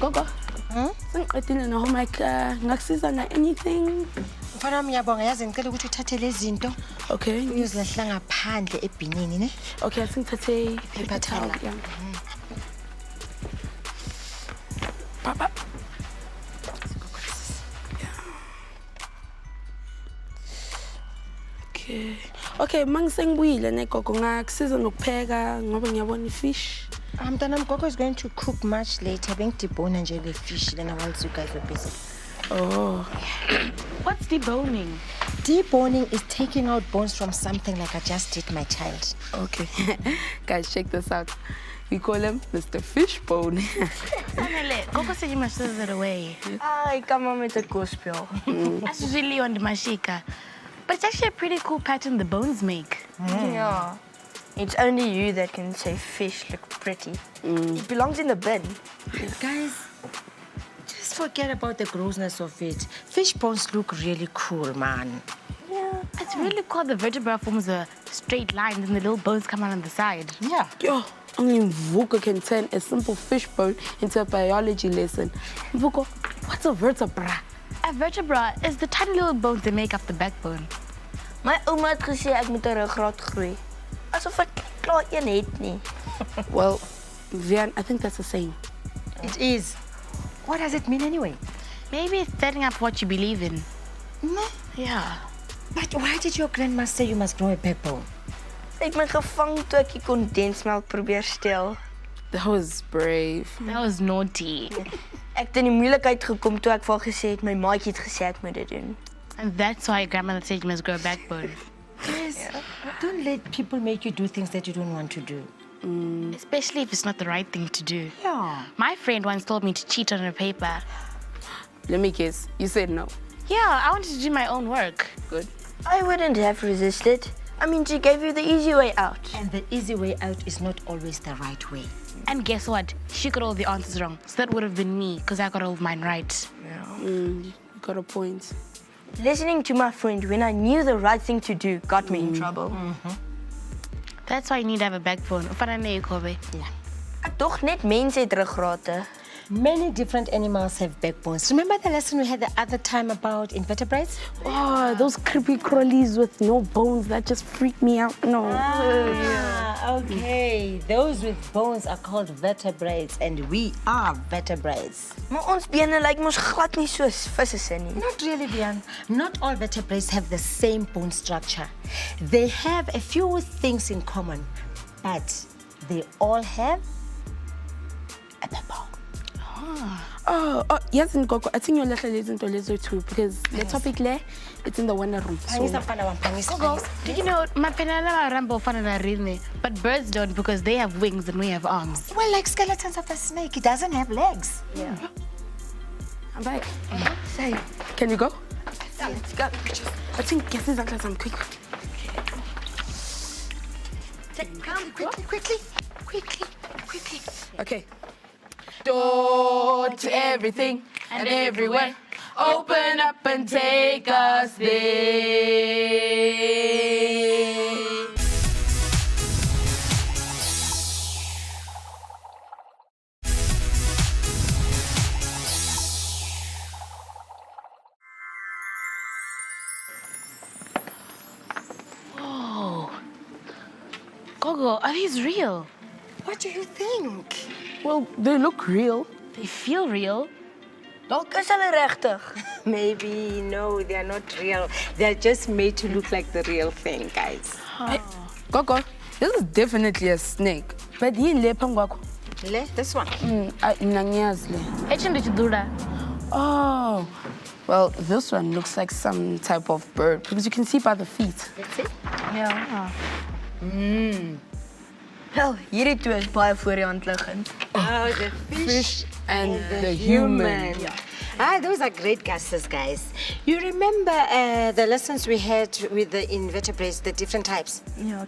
Gogo. Sengqedile no homework ngakusiza na anything? Mfana wami ngiyabonga yazi ngicela ukuthi uthathe lezi zinto. Okay. Uyozilahla ngaphandle ebhinini ne? Okay, sengithathe paper towel. Yeah. Papa. Okay. Okay, mangisengibuyile ne Gogo ngakusiza nokupheka ngoba ngiyabona ifish. Mntanami Gogo is going to cook much later. Bengidebona nje le fish lena while you guys are busy. Oh. What's deboning? Deboning is taking out bones from something like I just did my child. Okay. Guys, check this out. We call him Mr. Fishbone. Gogo said you must throw that away. Ay, come on with the gospel. That's really on the mashika. But it's actually a pretty cool pattern the bones make. Yeah. It's only you that can say fish look pretty. It belongs in the bin. Guys, just forget about the grossness of it. Fish bones look really cool, man. Yeah. It's really cool. The vertebra forms a straight line and the little bones come out on the side. Yeah. Yo, only Mvuko can turn a simple fish bone into a biology lesson. Mvuko, what's a vertebra? A vertebra is the tiny little bones that make up the backbone. My ouma het gesê ek moet 'n ruggraat groei. Asof ek klaar een het nie. Well, Vian, I think that's the same. It is. What does it mean anyway? Maybe it's setting up what you believe in. Yeah. But why did your grandma say you must grow a backbone? Sy het my gevang toe ek die kondensmelk probeer steel. That was brave. That was naughty. Ek het in die moeilikheid gekom toe ek vir haar gesê het my maatjie het gesê ek moet dit doen. And that's why your grandmother said you must grow a backbone. Yes. Don't let people make you do things that you don't want to do. Especially if it's not the right thing to do. Yeah. My friend once told me to cheat on a paper. Let me guess. You said no. Yeah, I wanted to do my own work. Good. I wouldn't have resisted. I mean, she gave you the easy way out. And the easy way out is not always the right way. And guess what? She got all the answers wrong. So that would have been me, because I got all of mine right. You got a point. Listening to my friend when I knew the right thing to do got me in trouble. That's why you need to have a backbone. Ufana na Kobe. Yeah. Ek dog net mense het ruggrate. Many different animals have backbones. Remember the lesson we had the other time about invertebrates? Oh, those creepy crawlies with no bones, that just freaked me out. No. Okay. Those with bones are called vertebrates, and we are vertebrates. Maar ons bene lyk mos glad nie soos visse se nie. Not really, Bian. Not all vertebrates have the same bone structure. They have a few things in common, but they all have a backbone. Oh, yes, and Gogo, I think you'll let listen to Lezo too, because the topic there, it's in the wonder room. Gogo, did you know my penana rambo fanana rini, but birds don't because they have wings and we have arms. Well, like skeletons of a snake, it doesn't have legs. Yeah. I'm back. Say, Can you go? let's go. I think guess is like some quick. Come quickly. Okay. Door to everything and everywhere. Open up and take us there. Whoa. Gogo, are these real? What do you think? Well, they look real. They feel real. Dalk is hulle regtig. Maybe, no, they are not real. They're just made to look like the real thing, guys. Hey, Gogo, this is definitely a snake. But you lepam Gogo. This one. Oh, well, this one looks like some type of bird because you can see by the feet. That's it. Yeah. Wel, hierdie twee is baie voor die hand liggend. Oh, the fish and the human. Yeah. Those are great guesses, guys. You remember the lessons we had with the invertebrates, the different types? Ja.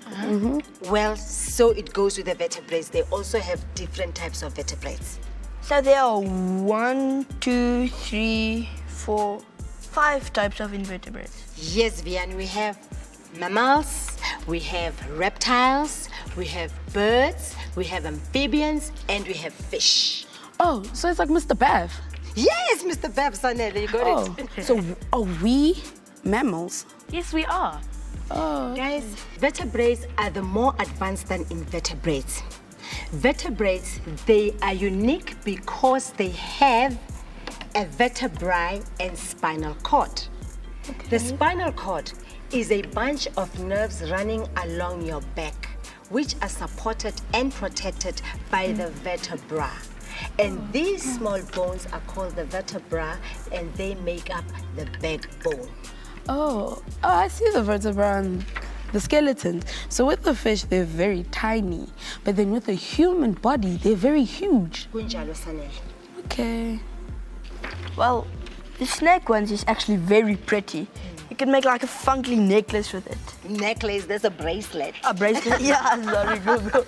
Well, so it goes with the vertebrates. They also have different types of vertebrates. So there are 1, 2, 3, 4, 5 types of invertebrates. Yes, Vian, we have mammals, we have reptiles, we have birds, we have amphibians, and we have fish. Oh, so it's like Mr. Bev. Yes, Mr. Babs, Sanele, you got Oh, it. so are we mammals? Yes, we are. Guys, vertebrates are the more advanced than invertebrates. Vertebrates, they are unique because they have a vertebrae and spinal cord. The spinal cord is a bunch of nerves running along your back, which are supported and protected by the vertebra. And these small bones are called the vertebra, and they make up the backbone. Oh, I see the vertebra and the skeletons. So with the fish, they're very tiny. But then with the human body, they're very huge. Kunjalo, Sanele. Okay. Well, the snake ones is actually very pretty. You can make like a funky necklace with it. Necklace, there's a bracelet. A bracelet? Yeah, sorry, Gogo.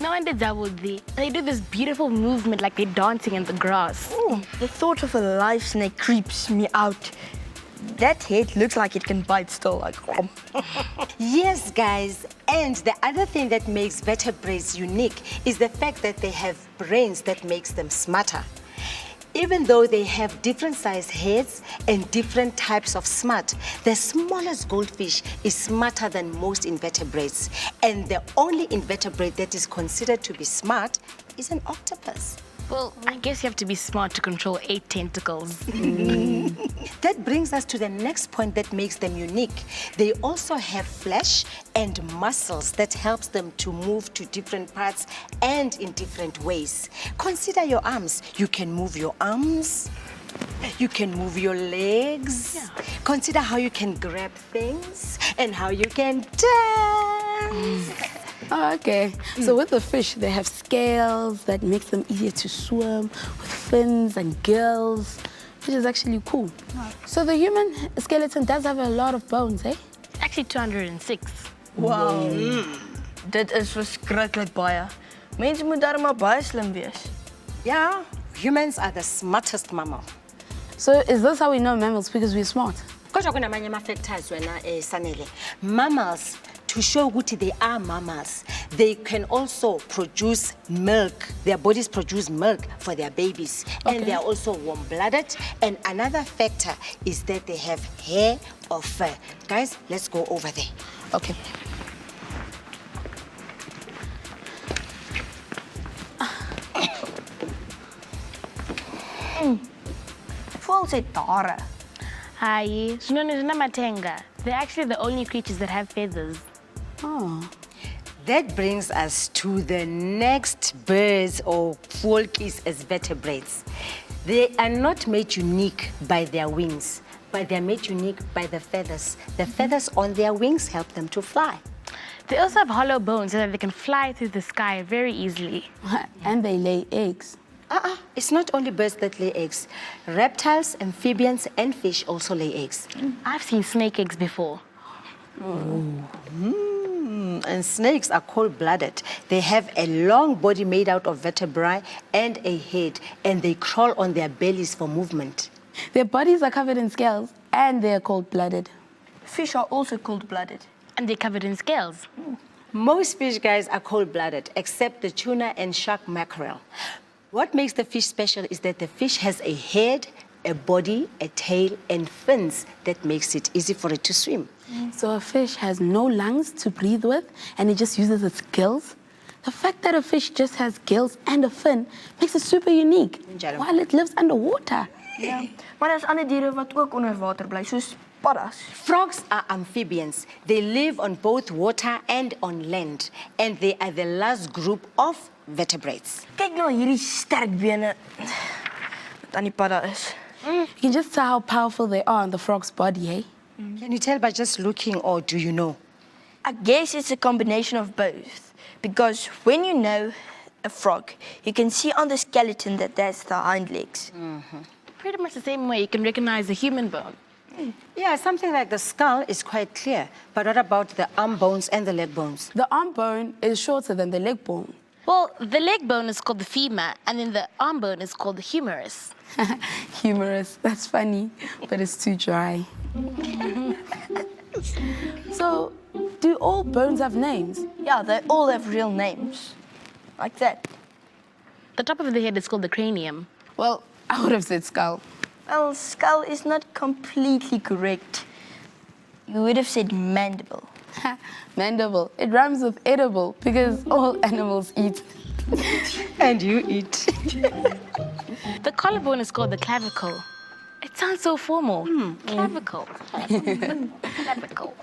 No wonder they do this beautiful movement like they're dancing in the grass. Ooh, the thought of a live snake creeps me out. That head looks like it can bite still, like. Yes, guys. And the other thing that makes vertebrates unique is the fact that they have brains that makes them smarter. Even though they have different sized heads and different types of smart, the smallest goldfish is smarter than most invertebrates. And the only invertebrate that is considered to be smart is an octopus. Well, I guess you have to be smart to control 8 tentacles. That brings us to the next point that makes them unique. They also have flesh and muscles that helps them to move to different parts and in different ways. Consider your arms. You can move your arms. You can move your legs. Yeah. Consider how you can grab things and how you can dance. Oh, okay. So with the fish, they have scales that makes them easier to swim, with fins and gills, which is actually cool. So the human skeleton does have a lot of bones, eh? Actually, 206. Wow. Dit is verskriklik baie. Mense moet darem maar baie slim wees. Yeah, humans are the smartest mammal. So is this how we know mammals? Because we're smart? Kodwa kunamanye ama-factors wena Sanele. Mammals, to show ukuthi they are mammals, they can also produce milk. Their bodies produce milk for their babies. And Okay. they are also warm-blooded. And another factor is that they have hair or fur. Guys, let's go over there. Okay. Voel sy tare. Hi, matenga. They're actually the only creatures that have feathers. Oh. That brings us to the next birds or voeltjies as vertebrates. They are not made unique by their wings, but they're made unique by the feathers. The feathers on their wings help them to fly. They also have hollow bones so that they can fly through the sky very easily. And they lay eggs. It's not only birds that lay eggs. Reptiles, amphibians, and fish also lay eggs. I've seen snake eggs before. And snakes are cold-blooded. They have a long body made out of vertebrae and a head, and they crawl on their bellies for movement. Their bodies are covered in scales and they're cold-blooded. Fish are also cold-blooded. And they're covered in scales. Most fish guys are cold-blooded, except the tuna and shark mackerel. What makes the fish special is that the fish has a head, a body, a tail, and fins that makes it easy for it to swim. So a fish has no lungs to breathe with and it just uses its gills. The fact that a fish just has gills and a fin makes it super unique Njalo. while it lives underwater. Ja. Maar daar's ander diere wat ook onder water bly, soos paddas. Frogs are amphibians. They live on both water and on land, and they are the last group of vertebrates. Kyk nou hierdie sterk bene wat aan die padda is. You can just tell how powerful they are on the frog's body, eh? Can you tell by just looking, or do you know? I guess it's a combination of both. Because when you know a frog, you can see on the skeleton that that's the hind legs. Pretty much the same way you can recognize a human bone. Yeah, something like the skull is quite clear. But what about the arm bones and the leg bones? The arm bone is shorter than the leg bone. Well, the leg bone is called the femur, and then the arm bone is called the humerus. Humorous, that's funny, but it's too dry. So, do all bones have names? Yeah, they all have real names. Like that. The top of the head is called the cranium. Well, I would have said skull. Well, skull is not completely correct. You would have said mandible. Mandible. It rhymes with edible because all animals eat. And you eat. The collarbone is called the clavicle. It sounds so formal. Clavicle. Clavicle.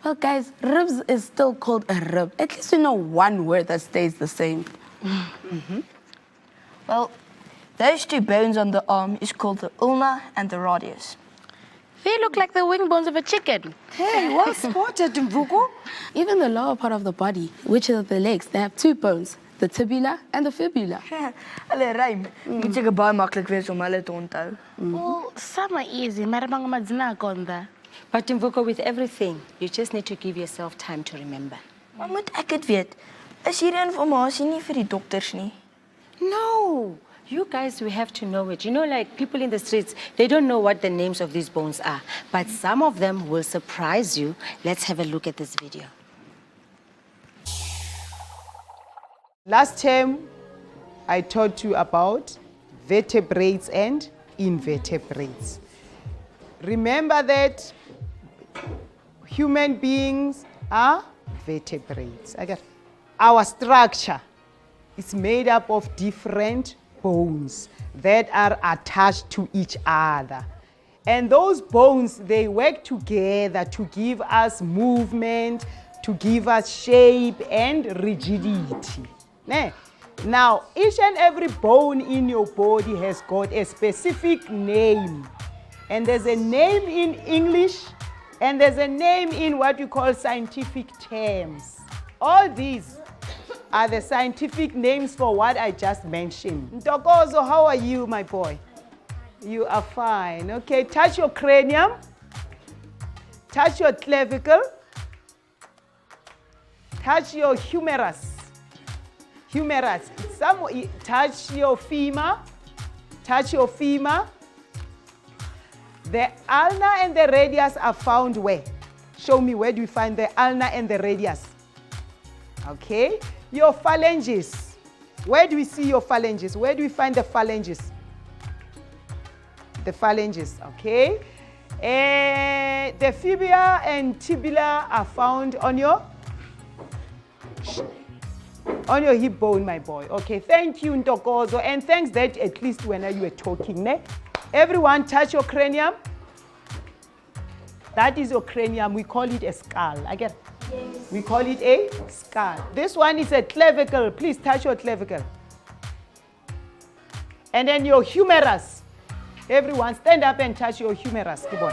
Well, guys, ribs is still called a rib. At least we know one word that stays the same. Well, those two bones on the arm is called the ulna and the radius. They look like the wing bones of a chicken. Hey, well spotted, Mvuko. Even the lower part of the body, which is the legs, they have two bones, the tibia and the fibula. Hulle rym. Moet seker baie maklik wees om hulle te onthou. Well, some are easy. Maar mga madzina konda. But Mvuko, with everything, you just need to give yourself time to remember. Maar moet ek dit weet? Is hierdie informasie nie vir die dokters nie? No, you guys, we have to know it. You know, like people in the streets, they don't know what the names of these bones are. But some of them will surprise you. Let's have a look at this video. Last term, I taught you about vertebrates and invertebrates. Remember that human beings are vertebrates. Our structure is made up of different bones that are attached to each other. And those bones, they work together to give us movement, to give us shape and rigidity. Now, each and every bone in your body has got a specific name. And there's a name in English, and there's a name in what we call scientific terms. All these are the scientific names for what I just mentioned. Ntokozo, how are you, my boy? You are fine. Okay, touch your cranium, touch your clavicle, touch your humerus. Touch your femur, touch your femur. The ulna and the radius are found where? Show me, where do we find the ulna and the radius? Okay, your phalanges. Where do we see your phalanges? Where do we find the phalanges? The phalanges, okay. The fibula and tibia are found on your hip bone, my boy. Okay, thank you, Ntokozo. And thanks that at least when you were talking, ne? Everyone touch your cranium. That is your cranium. We call it a skull. I get it? Yes. We call it a skull. This one is a clavicle. Please touch your clavicle. And then your humerus. Everyone stand up and touch your humerus. Keep on.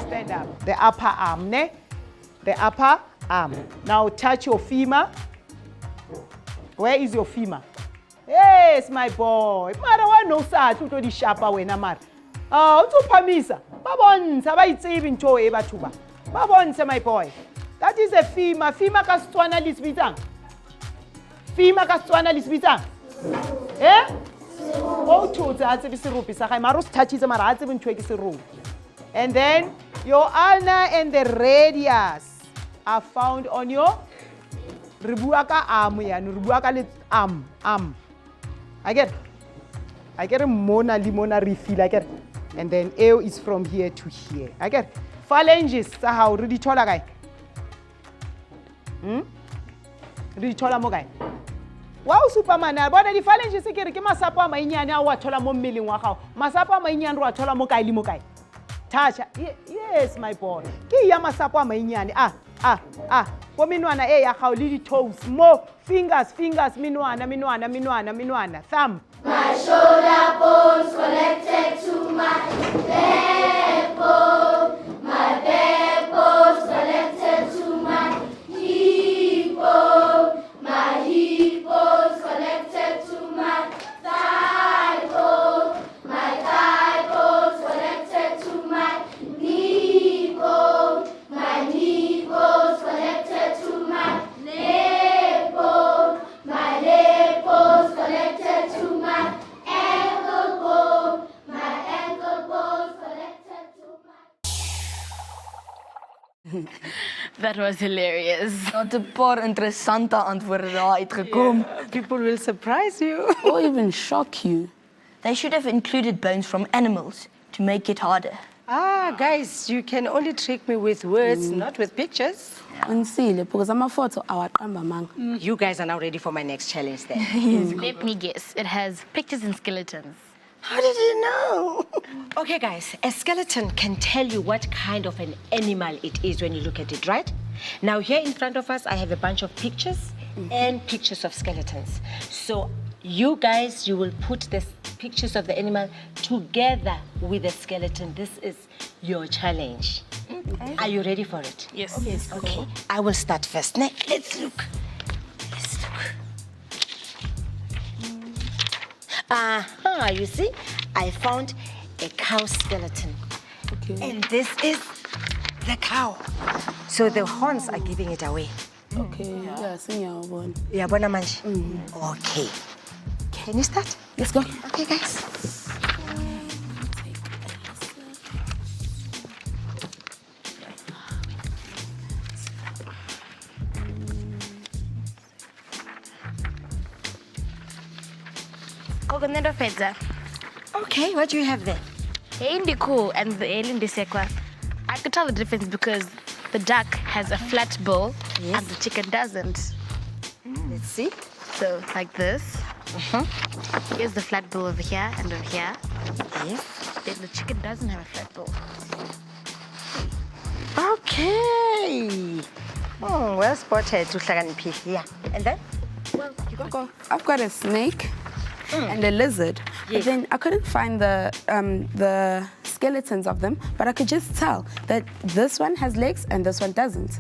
Stand up. The upper arm, ne? The upper arm. Now touch your femur. Where is your femur? Yes, my boy. Mara wa no sa tuto di shapa wena mara. Utuphamisa. Babonisa bayitsebi into e batho ba. Babonisa, my boy. That is a femur. Femur ka Setswana le sebitsang. Femur ka Setswana le sebitsang. Eh? O thotse a tsebe seropi sa gae mara o se touchitse mara a tsebe ntho e ke seropi. And then your ulna and the radius are found on your ribuaka arm yani ribuaka le arm. I get a mona limona refill, I get. And then eo is from here to here. I get phalanges sa how re di thola kae? Re di thola mo kae? Wow, Superman, bona di phalanges ke re ke masapo a mainyane a wa thola mo mmeleng wa gago. Masapo a mainyane re wa thola mo kae le mo kae? Touch. Yes, my boy. Ke ya masapo a mainyane. Ko minwana e ya gago le di toes. Mo fingers, minwana. Thumb. My shoulder bones connected to my backbone. My backbone's connected to my hip bone. My hip bone's connected to my thigh bone. My thigh bone's connected to my knee bone. My knee bone's connected to my leg bone. My leg bone's connected to my ankle bone. My That was hilarious. Not 'n paar interessante antwoorde daar uitgekom. People will surprise you. Or even shock you. They should have included bones from animals to make it harder. Guys, you can only trick me with words, not with pictures. Unisile, because amafoto awaqamba manga. You guys are now ready for my next challenge then. Let me guess. It has pictures and skeletons. How did you know? Okay, guys, a skeleton can tell you what kind of an animal it is when you look at it, right? Now, here in front of us, I have a bunch of pictures and pictures of skeletons. So, you guys, you will put the pictures of the animal together with the skeleton. This is your challenge. Okay. Are you ready for it? Yes. Yes, Okay, I will start first. Now, let's look. You see, I found a cow skeleton. Okay. And this is the cow. So the horns are giving it away. Okay, yeah, senior one. Yeah, bona manje. Okay. Can you start? Let's go. Okay, guys. Coconut feta. Okay, what do you have there? The indico and the alien disequa. I could tell the difference because the duck has a flat bill and the chicken doesn't. Let's see. So, like this. Here's the flat bill over here and over here. Yes. Then the chicken doesn't have a flat bill. Okay. Well spotted. Yeah. And then? Well, go. I've got a snake and a lizard. But then I couldn't find the skeletons of them, but I could just tell that this one has legs and this one doesn't.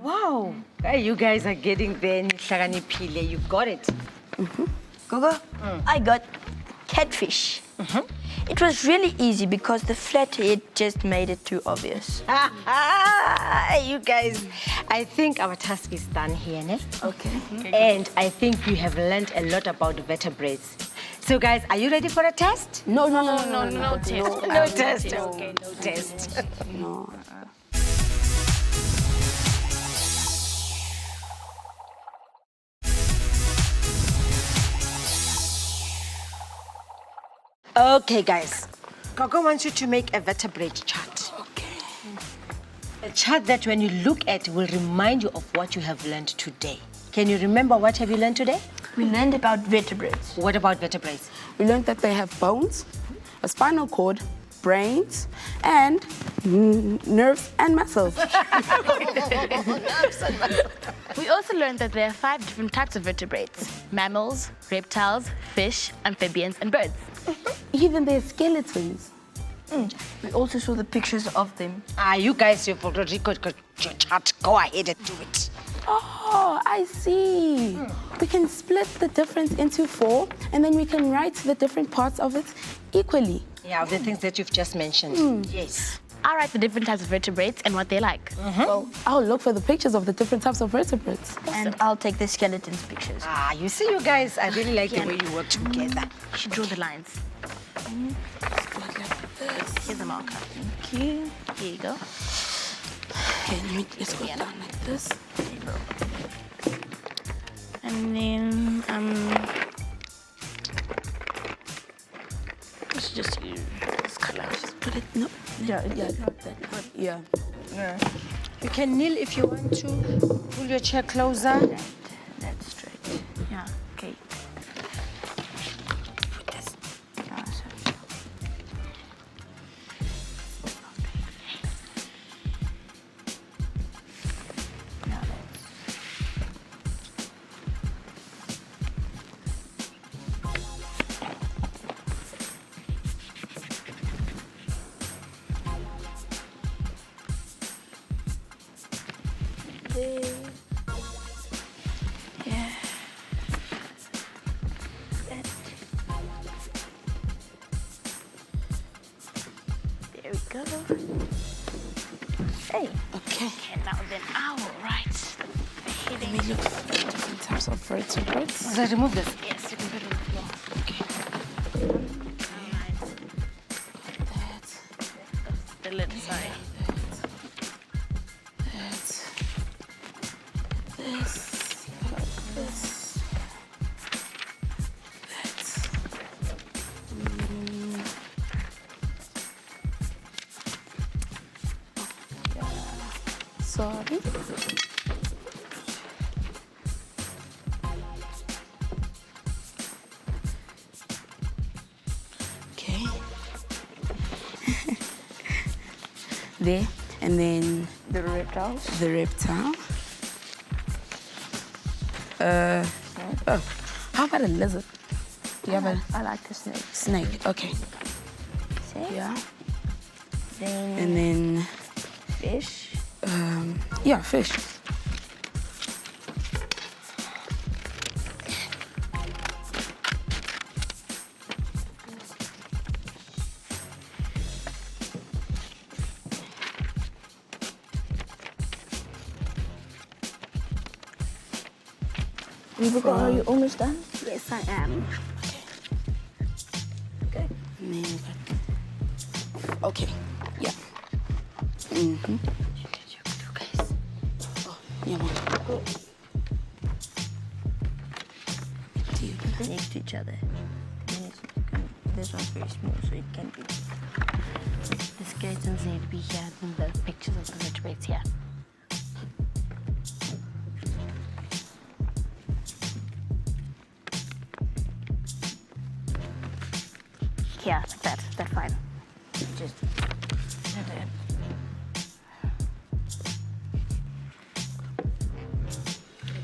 Wow. Hey, you guys are getting there. You got it. Gogo, I got catfish. It was really easy because the flat head just made it too obvious. You guys, I think our task is done here, ne? Okay. And I think you have learned a lot about vertebrates. So guys, are you ready for a test? No test. No test. Okay, no test. No. Okay, guys. Gogo wants you to make a vertebrate chart. Okay. A chart that when you look at will remind you of what you have learned today. Can you remember what have you learned today? We learned about vertebrates. What about vertebrates? We learned that they have bones, a spinal cord, brains, and nerves and muscles. We also learned that there are 5 different types of vertebrates: mammals, reptiles, fish, amphibians, and birds. Even their skeletons. We also saw the pictures of them. You guys, you've already got your chart. Go ahead and do it. Oh, I see. We can split the difference into 4, and then we can write the different parts of it equally. Yeah, the things that you've just mentioned. Yes. I'll write the different types of vertebrates and what they like. Well, I'll look for the pictures of the different types of vertebrates. And I'll take the skeletons pictures. You see, you guys, I really like the way you work together. You should draw the lines. Here's a marker. Thank you. Here you go. Okay, let's go down like this. And then, we should just use this color. Just put it, no. Yeah, yeah. You can kneel if you want to. Pull your chair closer. That's straight. Yeah, okay. Yeah. There we go. Hey. Okay. And now then, owl, right? Let me look for the different types of vertebrates. So remove this. Yes, you can put it on the floor. Okay. The lid, sorry. Sorry. Okay. There, and then The reptiles. the reptile. Oh, how about a lizard? Do you have a I like the snake. snake? Okay. See? Yeah. Then And then, fish. yeah, fish. Are you almost done? Yes, I am. Okay. And then we got, okay, yeah. Mm-hmm. Oh, yeah, Mom. Next to each other. This one's very small, so it can be. The skeletons need to be here and the pictures of the vertebrates here. Yeah, like that. That's fine. Just.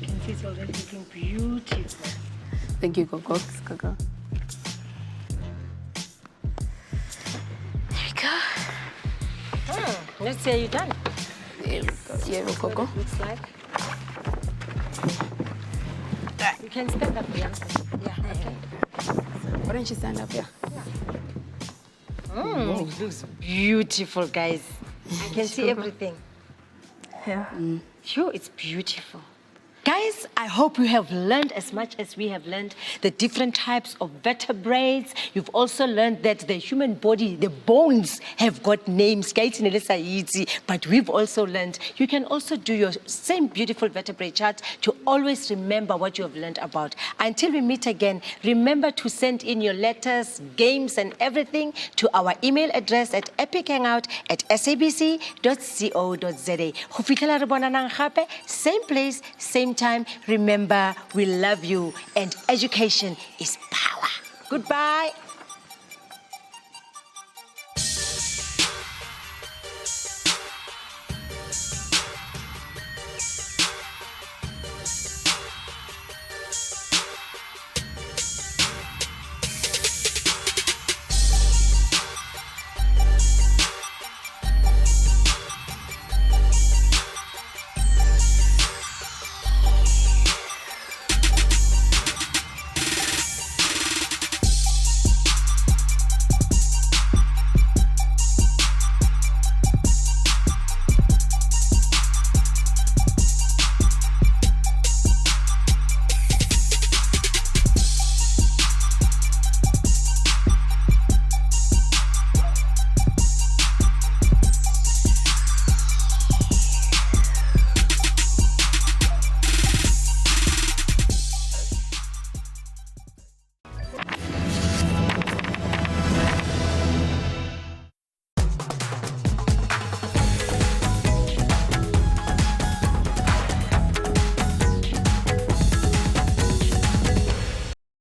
You can see it's already looking beautiful. Thank you, Gogo. Gogo. There we go. Let's say you're done. There we go. Yeah, Gogo. Looks like. You can stand up, Bianca. Yeah, okay. Why don't you stand up here? It looks beautiful, guys. I can see everything. Yeah. Sure, it's beautiful. Guys, I hope you have learned as much as we have learned the different types of vertebrates. You've also learned that the human body, the bones have got names, but we've also learned you can also do your same beautiful vertebrate chart to always remember what you have learned about. Until we meet again, remember to send in your letters, games, and everything to our email address at epichangout@sabc.co.za. Same place, same time. Remember, we love you and education is power. Goodbye.